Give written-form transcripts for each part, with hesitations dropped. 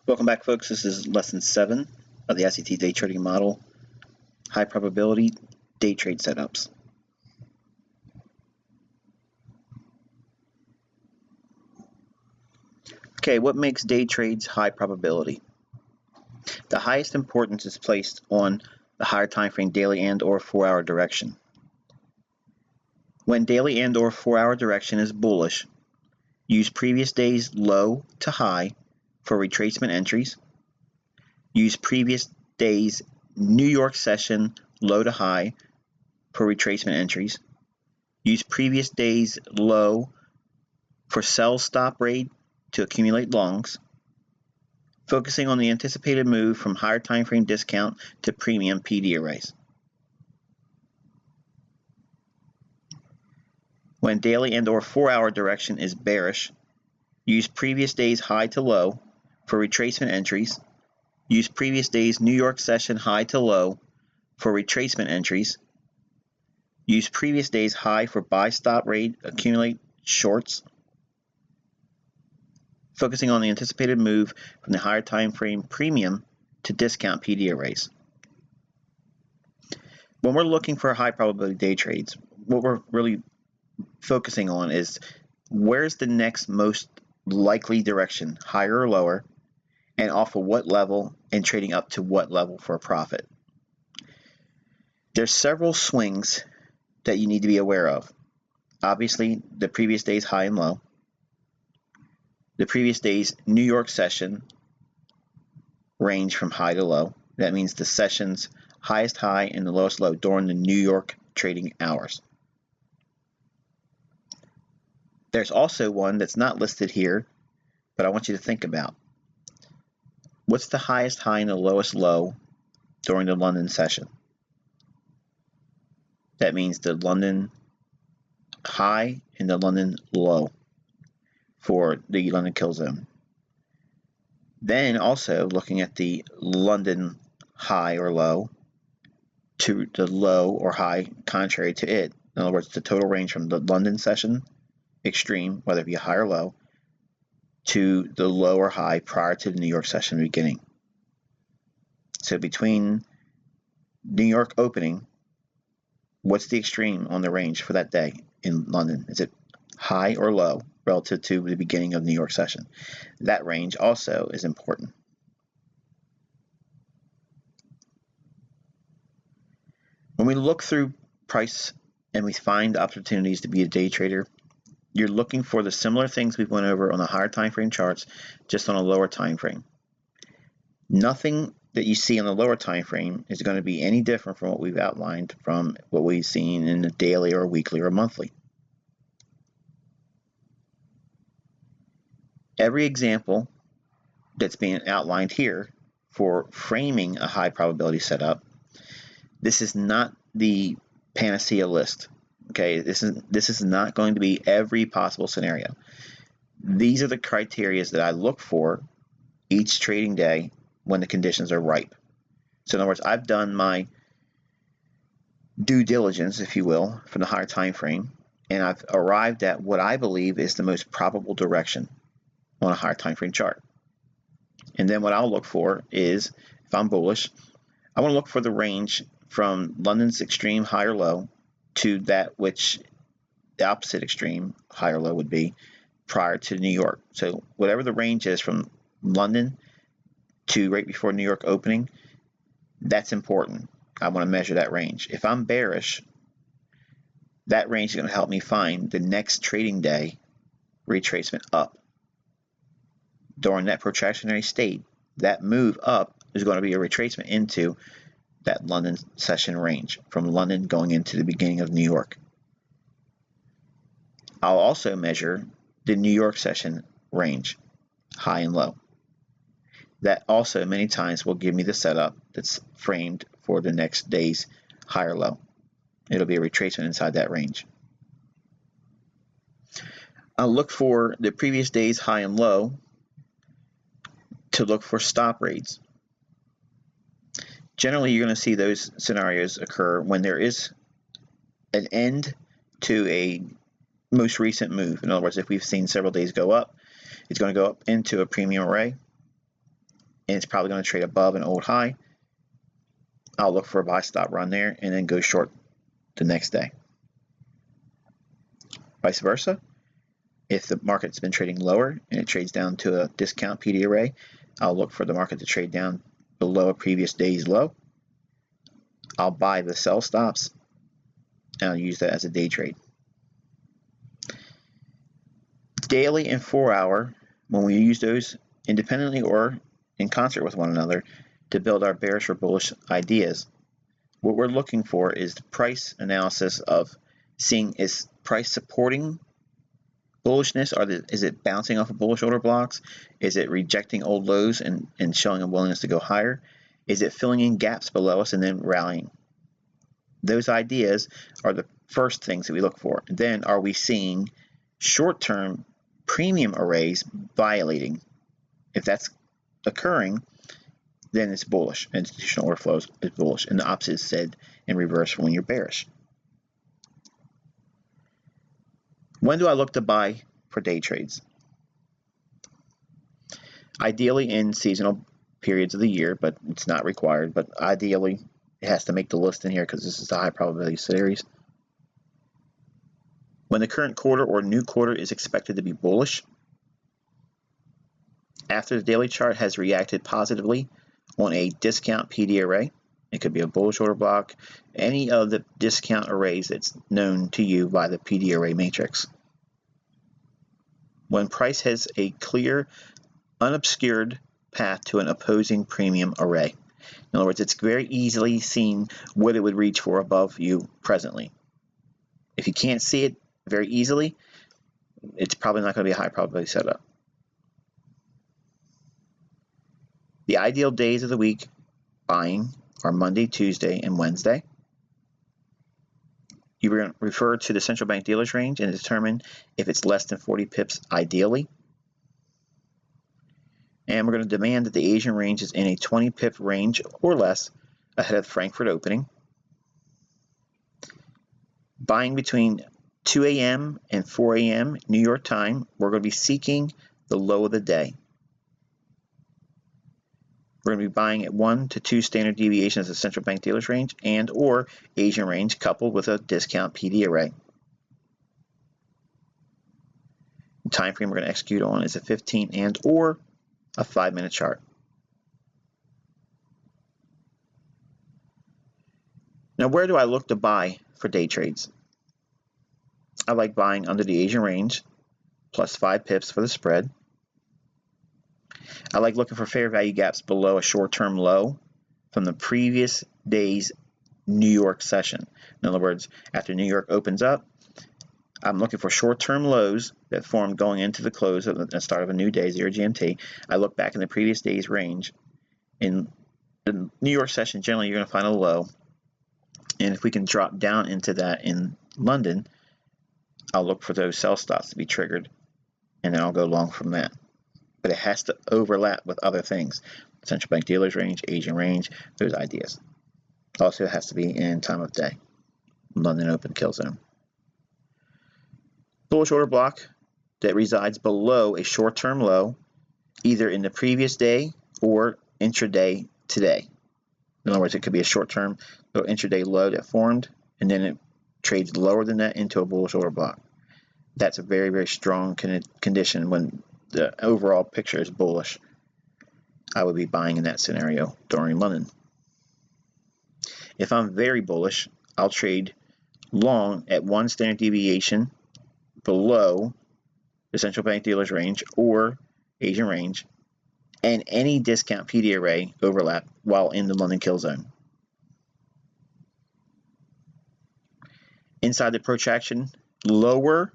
Welcome back, folks. This is lesson 7 of the ICT day trading model, high probability day trade setups. Okay, what makes day trades high probability? The highest importance is placed on the higher time frame daily and or 4-hour direction. When daily and or 4-hour direction is bullish, use previous day's low to high for retracement entries. Use previous day's New York session low to high for retracement entries. Use previous day's low for sell stop rate to accumulate longs. Focusing on the anticipated move from higher time frame discount to premium PD arrays. When daily and or 4-hour direction is bearish, use previous day's high to low for retracement entries. Use previous day's New York session high to low for retracement entries. Use previous day's high for buy stop rate, accumulate shorts. Focusing on the anticipated move from the higher time frame premium to discount PD arrays. When we're looking for high probability day trades, what we're really focusing on is where's the next most likely direction, higher or lower, and off of what level, and trading up to what level for a profit. There's several swings that you need to be aware of. Obviously, the previous day's high and low, the previous day's New York session range from high to low. That means the session's highest high and the lowest low during the New York trading hours. There's also one that's not listed here, but I want you to think about. What's the highest high and the lowest low during the London session? That means the London high and the London low for the London kill zone. Then also looking at the London high or low to the low or high contrary to it. In other words, the total range from the London session extreme, whether it be high or low, to the low or high prior to the New York session beginning. So between New York opening, what's the extreme on the range for that day in London? Is it high or low relative to the beginning of New York session? That range also is important. When we look through price and we find opportunities to be a day trader, you're looking for the similar things we went over on the higher time frame charts, just on a lower time frame. Nothing that you see on the lower time frame is going to be any different from what we've outlined from what we've seen in the daily or weekly or monthly. Every example that's being outlined here for framing a high probability setup, this is not the panacea list. Okay, this is not going to be every possible scenario. These are the criteria that I look for each trading day when the conditions are ripe. So in other words, I've done my due diligence, if you will, from the higher time frame, and I've arrived at what I believe is the most probable direction on a higher time frame chart. And then what I'll look for is, if I'm bullish, I want to look for the range from London's extreme high or low to that which the opposite extreme high or low would be prior to New York. So whatever the range is from London to right before New York opening, that's important. I want to measure that range. If I'm bearish, that range is going to help me find the next trading day retracement up. During that protractionary state, that move up is going to be a retracement into that London session range from London going into the beginning of New York. I'll also measure the New York session range, high and low. That also many times will give me the setup that's framed for the next day's high or low. It'll be a retracement inside that range. I'll look for the previous day's high and low to look for stop rates. Generally, you're going to see those scenarios occur when there is an end to a most recent move. In other words, if we've seen several days go up, it's going to go up into a premium array. and it's probably going to trade above an old high, I'll look for a buy stop run there and then go short the next day. Vice versa, if the market's been trading lower and it trades down to a discount PD array, I'll look for the market to trade down below a previous day's low. I'll buy the sell stops and I'll use that as a day trade. Daily and 4 hour, when we use those independently or in concert with one another to build our bearish or bullish ideas, what we're looking for is the price analysis of seeing, is price supporting bullishness, or is it bouncing off of bullish order blocks? Is it rejecting old lows and showing a willingness to go higher? Is it filling in gaps below us and then rallying? Those ideas are the first things that we look for. And then, are we seeing short-term premium arrays violating? If that's occurring, then it's bullish. Institutional order flows is bullish, and the opposite is said in reverse when you're bearish. When do I look to buy for day trades? Ideally in seasonal periods of the year, but it's not required. But ideally, it has to make the list in here because this is a high probability series. When the current quarter or new quarter is expected to be bullish, after the daily chart has reacted positively on a discount PD array, it could be a bullish order block, any of the discount arrays that's known to you by the PD array matrix. When price has a clear, unobscured path to an opposing premium array. In other words, it's very easily seen what it would reach for above you presently. If you can't see it very easily, it's probably not going to be a high probability setup. The ideal days of the week buying are Monday, Tuesday, and Wednesday. You're going to refer to the central bank dealers range and determine if it's less than 40 pips ideally. And we're going to demand that the Asian range is in a 20 pip range or less ahead of Frankfurt opening. Buying between 2 a.m. and 4 a.m. New York time, we're going to be seeking the low of the day. We're going to be buying at 1 to 2 standard deviations of the central bank dealers range and or Asian range coupled with a discount PD array. The time frame we're going to execute on is a 15 and or a 5-minute chart. Now, where do I look to buy for day trades? I like buying under the Asian range plus 5 pips for the spread. I like looking for fair value gaps below a short-term low from the previous day's New York session. In other words, after New York opens up, I'm looking for short-term lows that formed going into the close of the start of a new day, 0 GMT. I look back in the previous day's range. In the New York session, generally you're going to find a low. And if we can drop down into that in London, I'll look for those sell stops to be triggered, and then I'll go long from that. But it has to overlap with other things. Central bank dealers range, Asian range, those ideas. Also, it has to be in time of day. London open kill zone. Bullish order block that resides below a short-term low, either in the previous day or intraday today. In other words, it could be a short-term or intraday low that formed, and then it trades lower than that into a bullish order block. That's a very, very strong condition when the overall picture is bullish. I would be buying in that scenario during London. If I'm very bullish, I'll trade long at 1 standard deviation below the central bank dealers range or Asian range and any discount PD array overlap while in the London kill zone. Inside the protraction, lower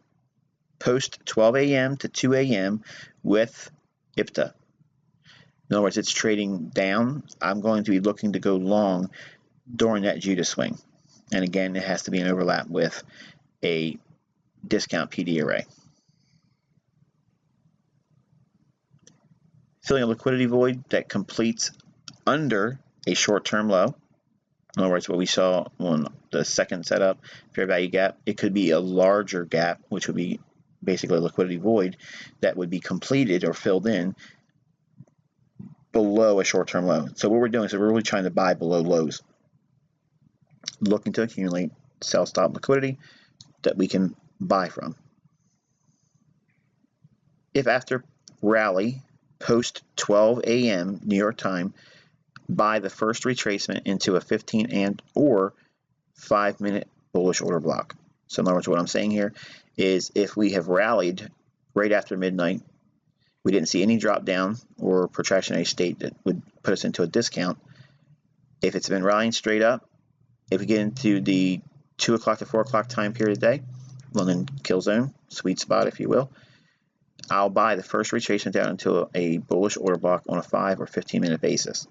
post 12 a.m. to 2 a.m. with IPTA. In other words, it's trading down. I'm going to be looking to go long during that Judah swing. And again, it has to be an overlap with a discount PD array. Filling a liquidity void that completes under a short-term low. In other words, what we saw on the second setup, fair value gap, it could be a larger gap, which would be basically a liquidity void that would be completed or filled in below a short-term low. So what we're doing is we're really trying to buy below lows, looking to accumulate sell stop liquidity that we can buy from. If after rally post 12 a.m. New York time, buy the first retracement into a 15 and or 5-minute bullish order block. So in other words, what I'm saying here is if we have rallied right after midnight, we didn't see any drop down or protractionary state that would put us into a discount. If it's been rallying straight up, if we get into the 2 o'clock to 4 o'clock time period of the day, London kill zone, sweet spot if you will, I'll buy the first retracement down into a bullish order block on a 5 or 15-minute basis.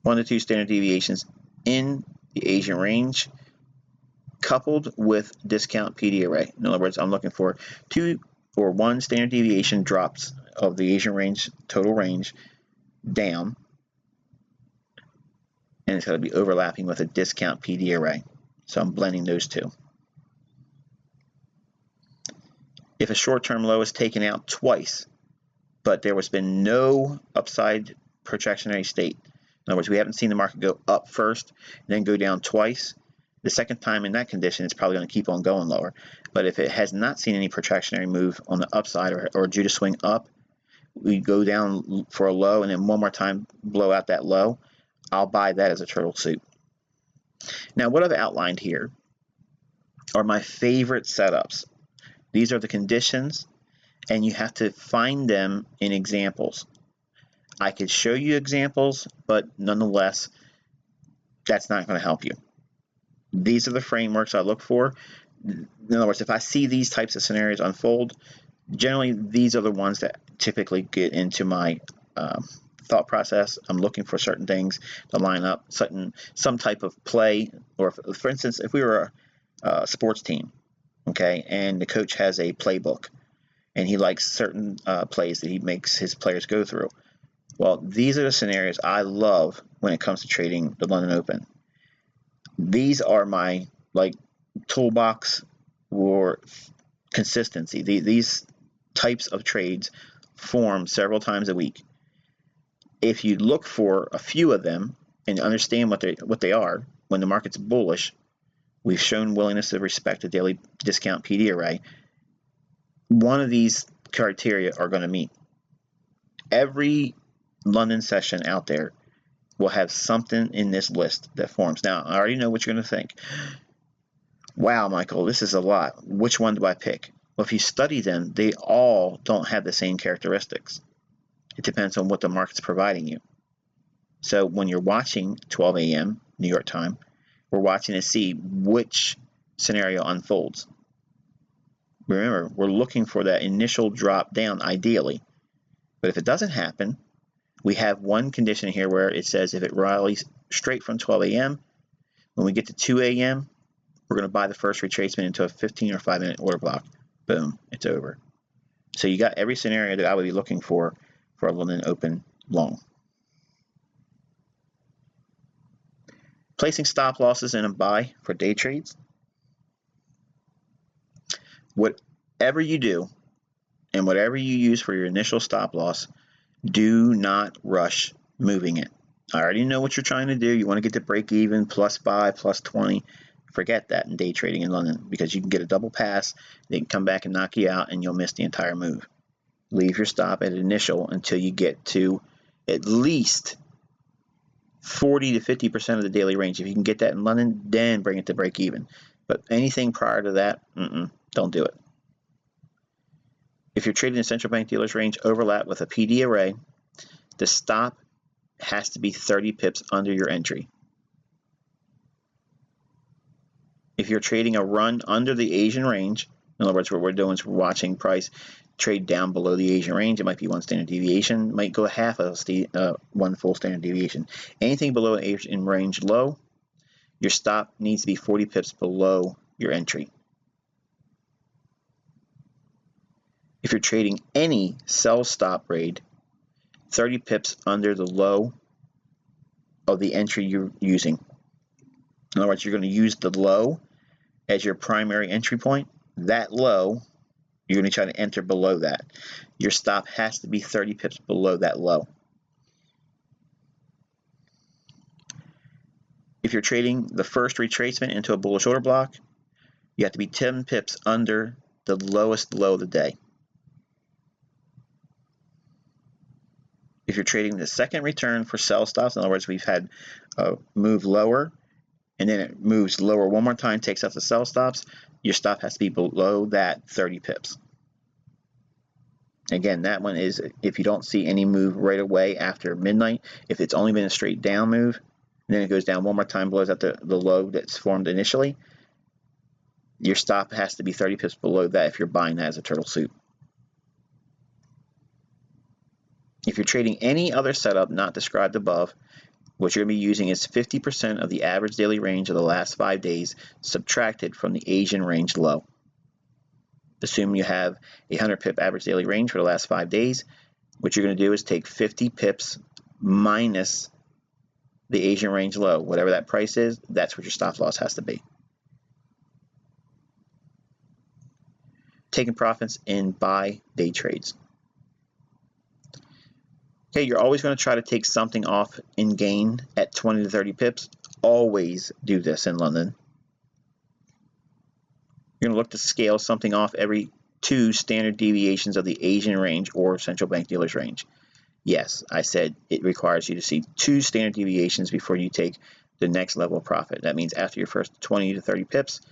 1 to 2 standard deviations in the Asian range coupled with discount PD array. In other words, I'm looking for 2 or 1 standard deviation drops of the Asian range, total range, down, and it's going to be overlapping with a discount PD array. So I'm blending those two. If a short-term low is taken out twice, but there has been no upside protractionary state, in other words, we haven't seen the market go up first and then go down twice, the second time in that condition, it's probably going to keep on going lower. But if it has not seen any protractionary move on the upside or due to swing up, we go down for a low and then one more time blow out that low, I'll buy that as a turtle soup. Now, what I've outlined here are my favorite setups. These are the conditions, and you have to find them in examples. I could show you examples, but nonetheless, that's not going to help you. These are the frameworks I look for. In other words, if I see these types of scenarios unfold, generally these are the ones that typically get into my thought process. I'm looking for certain things to line up, some type of play, or for instance, if we were a sports team, okay, and the coach has a playbook, and he likes certain plays that he makes his players go through. Well, these are the scenarios I love when it comes to trading the London Open. These are my toolbox or consistency. These types of trades form several times a week. If you look for a few of them and understand what they are, when the market's bullish, we've shown willingness to respect the daily discount PD array. One of these criteria are going to meet. Every London session out there will have something in this list that forms. Now, I already know what you're going to think. Wow, Michael, this is a lot. Which one do I pick? Well, if you study them, they all don't have the same characteristics. It depends on what the market's providing you. So when you're watching 12 a.m. New York time, we're watching to see which scenario unfolds. Remember, we're looking for that initial drop down ideally. But if it doesn't happen, we have one condition here where it says if it rallies straight from 12 a.m., when we get to 2 a.m., we're going to buy the first retracement into a 15 or 5-minute order block. Boom, it's over. So you got every scenario that I would be looking for a London Open long. Placing stop losses in a buy for day trades. Whatever you do and whatever you use for your initial stop loss, do not rush moving it. I already know what you're trying to do. You want to get to break even, plus 5, plus 20. Forget that in day trading in London, because you can get a double pass, they can come back and knock you out, and you'll miss the entire move. Leave your stop at initial until you get to at least 40 to 50% of the daily range. If you can get that in London, then bring it to break even. But anything prior to that, don't do it. If you're trading the central bank dealers range overlap with a PD array, the stop has to be 30 pips under your entry. If you're trading a run under the Asian range, in other words, what we're doing is we're watching price trade down below the Asian range. It might be one standard deviation, might go half of one full standard deviation. Anything below an Asian range low, your stop needs to be 40 pips below your entry. If you're trading any sell stop grade, 30 pips under the low of the entry you're using. In other words, you're going to use the low as your primary entry point. That low You're going to try to enter below that. Your stop has to be 30 pips below that low. If you're trading the first retracement into a bullish order block, you have to be 10 pips under the lowest low of the day. If you're trading the second return for sell stops, in other words, we've had a move lower, and then it moves lower one more time, takes out the sell stops, your stop has to be below that 30 pips. Again, that one is if you don't see any move right away after midnight. If it's only been a straight down move, and then it goes down one more time, blows out the low that's formed initially, your stop has to be 30 pips below that if you're buying that as a turtle soup. If you're trading any other setup not described above, what you're going to be using is 50% of the average daily range of the last 5 days subtracted from the Asian range low. Assume you have a 100 pip average daily range for the last 5 days. What you're going to do is take 50 pips minus the Asian range low. Whatever that price is, that's what your stop loss has to be. Taking profits in buy day trades. Okay, you're always going to try to take something off in gain at 20 to 30 pips. Always do this in London. You're going to look to scale something off every 2 standard deviations of the Asian range or central bank dealers range. Yes, I said it requires you to see 2 standard deviations before you take the next level of profit. That means after your first 20 to 30 pips,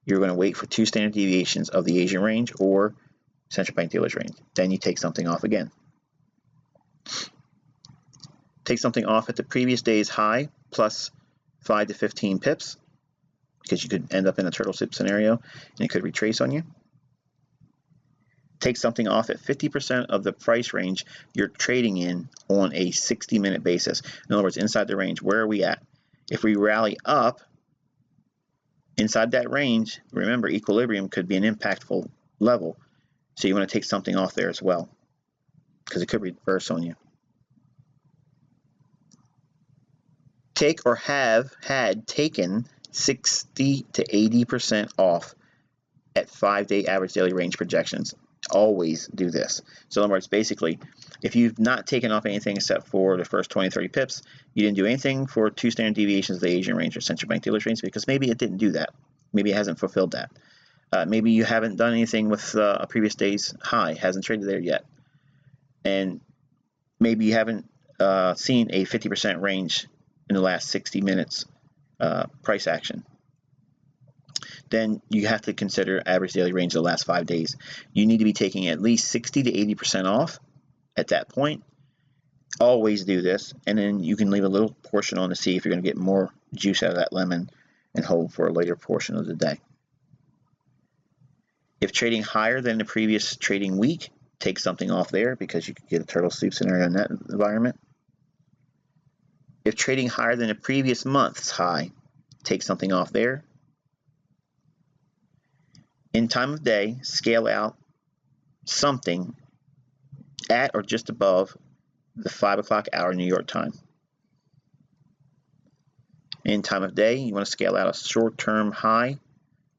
you're going to wait for 2 standard deviations of the Asian range or central bank dealers range. Then you take something off again. Take something off at the previous day's high plus 5 to 15 pips, because you could end up in a turtle soup scenario and it could retrace on you. Take something off at 50% of the price range you're trading in on a 60-minute basis. In other words, inside the range, where are we at? If we rally up inside that range, remember equilibrium could be an impactful level, so you want to take something off there as well, because it could reverse on you. Take or have had taken 60 to 80% off at 5-day average daily range projections. Always do this. So in other words, basically, if you've not taken off anything except for the first 20, 30 pips, you didn't do anything for 2 standard deviations of the Asian range or central bank dealers range, because maybe it didn't do that. Maybe it hasn't fulfilled that. Maybe you haven't done anything with a previous day's high, hasn't traded there yet. And maybe you haven't seen a 50% range in the last 60 minutes price action. Then you have to consider average daily range of the last 5 days. You need to be taking at least 60 to 80% off at that point. Always do this, and then you can leave a little portion on to see if you're going to get more juice out of that lemon and hold for a later portion of the day. If trading higher than the previous trading week, take something off there, because you could get a turtle soup scenario in that environment. If trading higher than the previous month's high, take something off there. In time of day, scale out something at or just above the 5 o'clock hour New York time. In time of day, you want to scale out a short-term high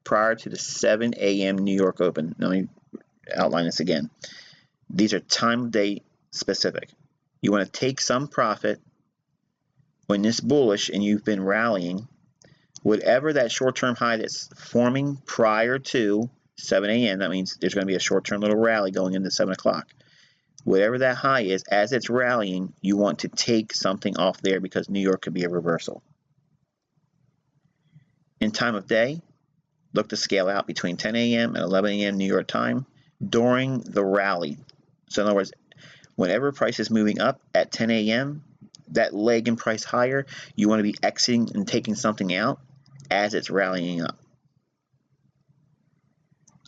prior to the 7 a.m. New York open. Let me outline this again. These are time of day specific. You want to take some profit when it's bullish and you've been rallying. Whatever that short-term high that's forming prior to 7 a.m., that means there's going to be a short-term little rally going into 7 o'clock. Whatever that high is, as it's rallying, you want to take something off there, because New York could be a reversal. In time of day, look to scale out between 10 a.m. and 11 a.m. New York time during the rally. So in other words, whenever price is moving up at 10 a.m., that leg in price higher, you want to be exiting and taking something out as it's rallying up.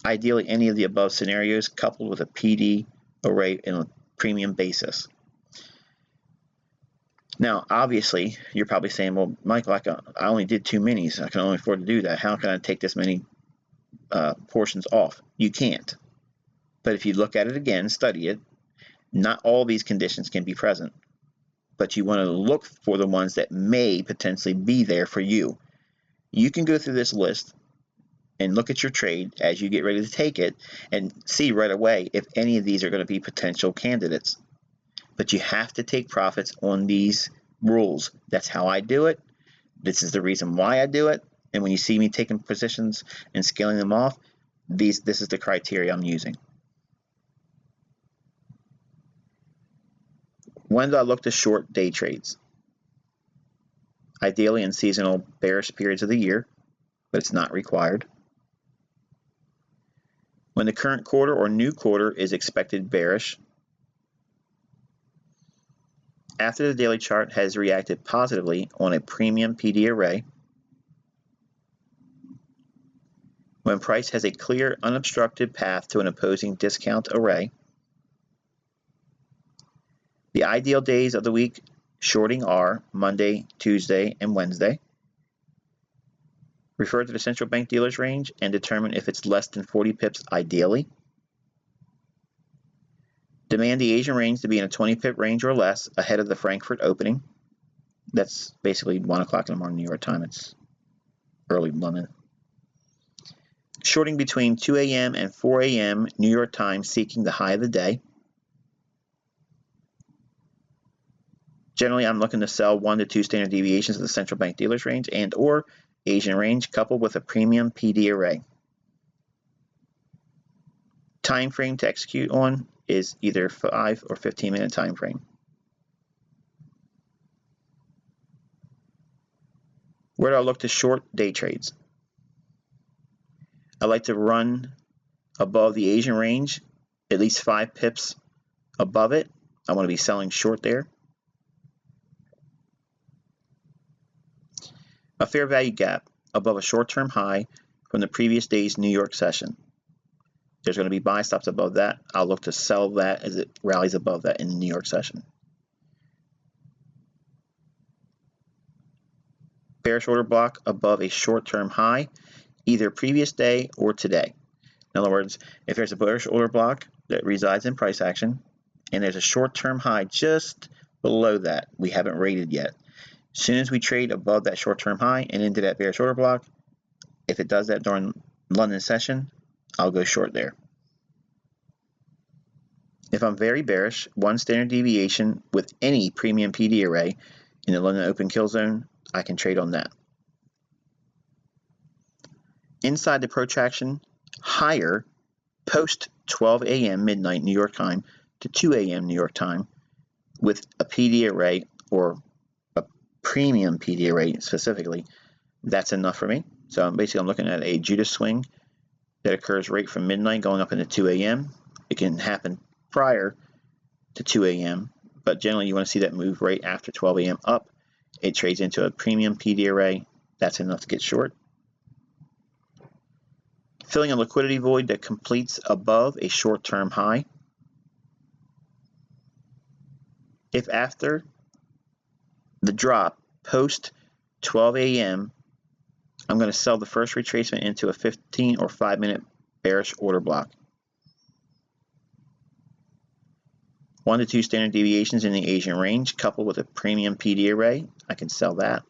Ideally, any of the above scenarios coupled with a PD array and a premium basis. Now, obviously, you're probably saying, well, Michael, I only did 2 minis. I can only afford to do that. How can I take this many portions off? You can't. But if you look at it again, study it, not all these conditions can be present. But you want to look for the ones that may potentially be there for you. You can go through this list and look at your trade as you get ready to take it and see right away if any of these are going to be potential candidates. But you have to take profits on these rules. That's how I do it. This is the reason why I do it. And when you see me taking positions and scaling them off, this is the criteria I'm using. When do I look to short day trades? Ideally in seasonal bearish periods of the year, but it's not required. When the current quarter or new quarter is expected bearish. After the daily chart has reacted positively on a premium PD array. When price has a clear, unobstructed path to an opposing discount array. The ideal days of the week shorting are Monday, Tuesday, and Wednesday. Refer to the central bank dealer's range and determine if it's less than 40 pips ideally. Demand the Asian range to be in a 20 pip range or less ahead of the Frankfurt opening. That's basically 1 o'clock in the morning New York time. It's early London. Shorting between 2 a.m. and 4 a.m. New York time, seeking the high of the day. Generally, I'm looking to sell 1 to 2 standard deviations of the central bank dealer's range and or Asian range coupled with a premium PD array. Time frame to execute on is either 5 or 15 minute time frame. Where do I look to short day trades? I like to run above the Asian range, at least 5 pips above it. I want to be selling short there. A fair value gap above a short-term high from the previous day's New York session. There's going to be buy stops above that. I'll look to sell that as it rallies above that in the New York session. Bearish order block above a short-term high, either previous day or today. In other words, if there's a bearish order block that resides in price action and there's a short-term high just below that, we haven't rated yet. As soon as we trade above that short-term high and into that bearish order block, if it does that during London session, I'll go short there. If I'm very bearish, 1 standard deviation with any premium PD array in the London open kill zone, I can trade on that. Inside the protraction, higher post 12 a.m. midnight New York time to 2 a.m. New York time with a PD array or a premium PD array specifically, that's enough for me. So I'm looking at a Judas swing that occurs right from midnight going up into 2 a.m. It can happen prior to 2 a.m., but generally you want to see that move right after 12 a.m. up. It trades into a premium PD array. That's enough to get short. Filling a liquidity void that completes above a short-term high. If after the drop post 12 a.m., I'm going to sell the first retracement into a 15 or 5 minute bearish order block. 1 to 2 standard deviations in the Asian range coupled with a premium PD array, I can sell that.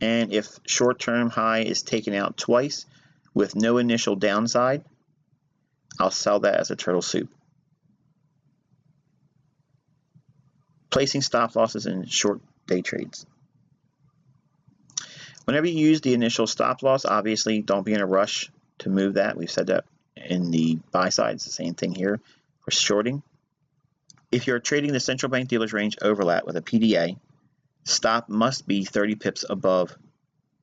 And if short-term high is taken out twice with no initial downside, I'll sell that as a turtle soup. Placing stop losses in short day trades. Whenever you use the initial stop loss, obviously don't be in a rush to move that. We've said that in the buy side. It's the same thing here for shorting. If you're trading the central bank dealer's range overlap with a PDA, stop must be 30 pips above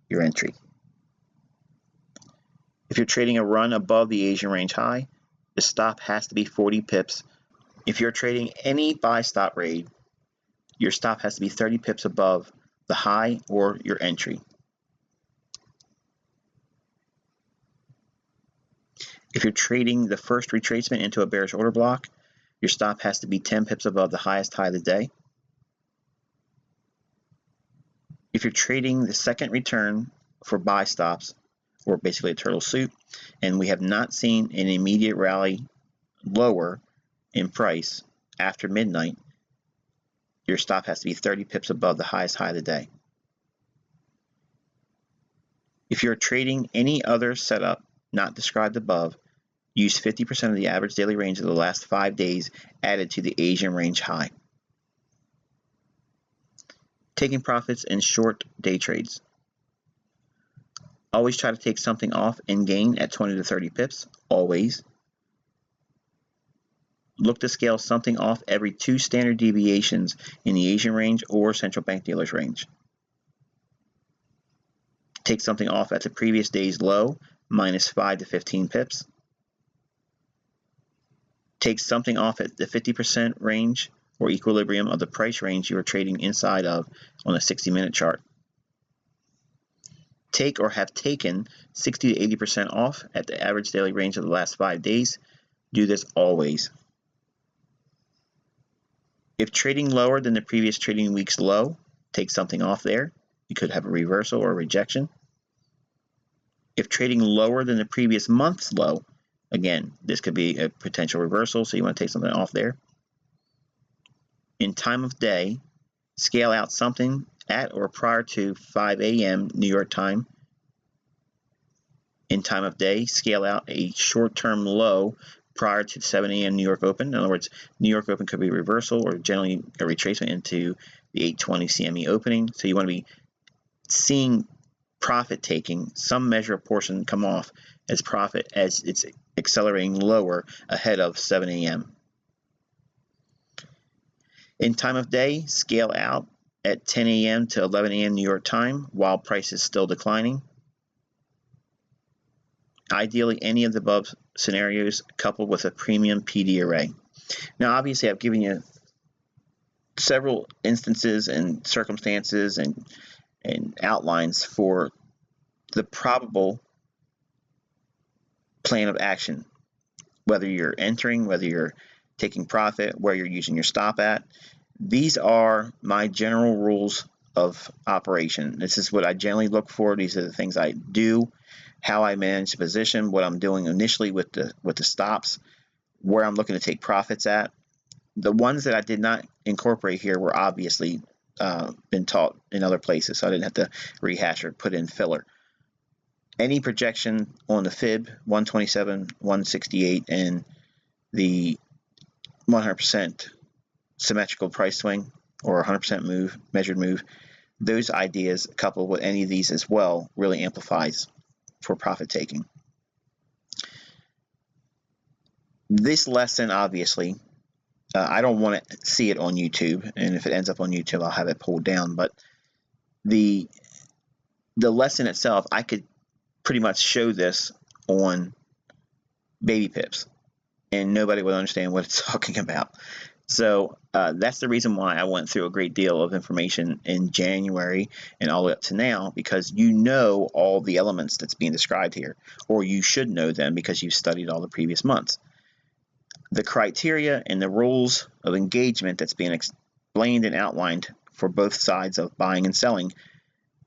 your entry. If you're trading a run above the Asian range high, the stop has to be 40 pips. If you're trading any buy stop raid, your stop has to be 30 pips above the high or your entry. If you're trading the first retracement into a bearish order block, your stop has to be 10 pips above the highest high of the day. If you're trading the second return for buy stops, or basically a turtle soup, and we have not seen an immediate rally lower in price after midnight, your stop has to be 30 pips above the highest high of the day. If you're trading any other setup not described above, use 50% of the average daily range of the last 5 days added to the Asian range high. Taking profits in short day trades. Always try to take something off and gain at 20 to 30 pips, always. Look to scale something off every 2 standard deviations in the Asian range or central bank dealers range. Take something off at the previous day's low, minus 5 to 15 pips. Take something off at the 50% range or equilibrium of the price range you are trading inside of on a 60-minute chart. Take or have taken 60 to 80% off at the average daily range of the last 5 days. Do this always. If trading lower than the previous trading week's low, take something off there. You could have a reversal or a rejection. If trading lower than the previous month's low, again, this could be a potential reversal, so you want to take something off there. In time of day, scale out something at or prior to 5 a.m. New York time. In time of day, scale out a short-term low prior to 7 a.m. New York Open. In other words, New York Open could be a reversal or generally a retracement into the 820 CME opening. So you want to be seeing profit taking, some measure of portion come off as profit as it's accelerating lower ahead of 7 a.m. In time of day, scale out at 10 a.m. to 11 a.m. New York time while price is still declining. Ideally, any of the above scenarios coupled with a premium PD array. Now, obviously, I've given you several instances and circumstances and outlines for the probable plan of action, whether you're entering, whether you're taking profit, where you're using your stop at. These are my general rules of operation. This is what I generally look for. These are the things I do, how I manage the position, what I'm doing initially with the stops, where I'm looking to take profits at. The ones that I did not incorporate here were obviously been taught in other places, so I didn't have to rehash or put in filler. Any projection on the fib, 127, 168, and the 100% symmetrical price swing or 100% move, measured move, those ideas coupled with any of these as well really amplifies for profit taking. This lesson, obviously, I don't want to see it on YouTube, and if it ends up on YouTube, I'll have it pulled down. But the lesson itself, I could pretty much show this on baby pips, and nobody would understand what it's talking about. So that's the reason why I went through a great deal of information in January and all the way up to now, because you know all the elements that's being described here, or you should know them because you've studied all the previous months. The criteria and the rules of engagement that's being explained and outlined for both sides of buying and selling,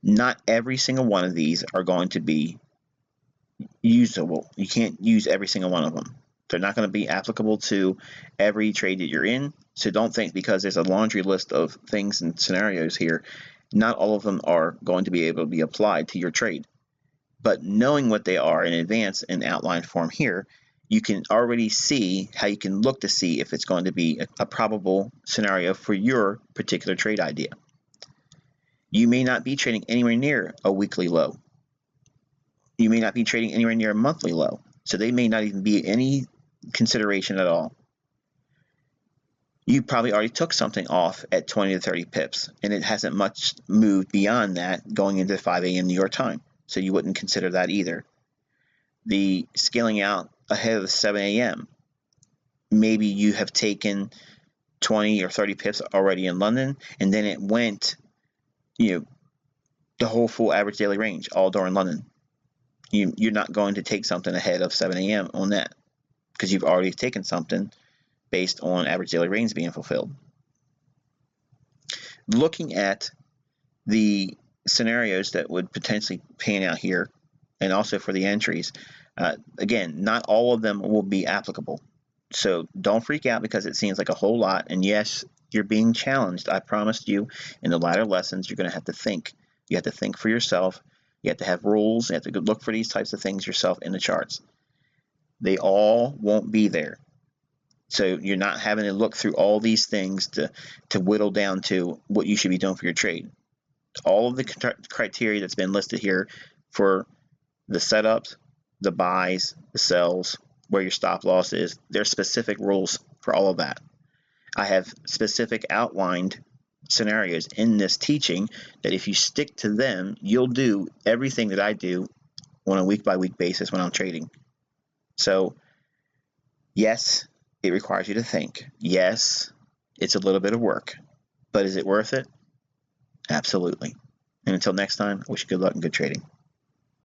not every single one of these are going to be usable. You can't use every single one of them. They're not going to be applicable to every trade that you're in. So don't think because there's a laundry list of things and scenarios here, not all of them are going to be able to be applied to your trade. But knowing what they are in advance in outline form here, you can already see how you can look to see if it's going to be a probable scenario for your particular trade idea. You may not be trading anywhere near a weekly low. You may not be trading anywhere near a monthly low. So they may not even be any consideration at all. You probably already took something off at 20 to 30 pips, and it hasn't much moved beyond that going into 5 a.m. New York time. So you wouldn't consider that either. The scaling out ahead of the 7 a.m. Maybe you have taken 20 or 30 pips already in London, and then it went, the whole full average daily range all during London. You're not going to take something ahead of 7 a.m. on that because you've already taken something based on average daily range being fulfilled. Looking at the scenarios that would potentially pan out here, and also for the entries, again, not all of them will be applicable. So don't freak out because it seems like a whole lot. And yes, you're being challenged. I promised you in the latter lessons, you're going to have to think. You have to think for yourself. You have to have rules. You have to look for these types of things yourself in the charts. They all won't be there. So you're not having to look through all these things to whittle down to what you should be doing for your trade. All of the criteria that's been listed here for the setups, the buys, the sells, where your stop loss is, there's specific rules for all of that. I have specific outlined scenarios in this teaching that if you stick to them, you'll do everything that I do on a week-by-week basis when I'm trading. So yes, it requires you to think. Yes, it's a little bit of work, but is it worth it? Absolutely. And until next time, I wish you good luck and good trading.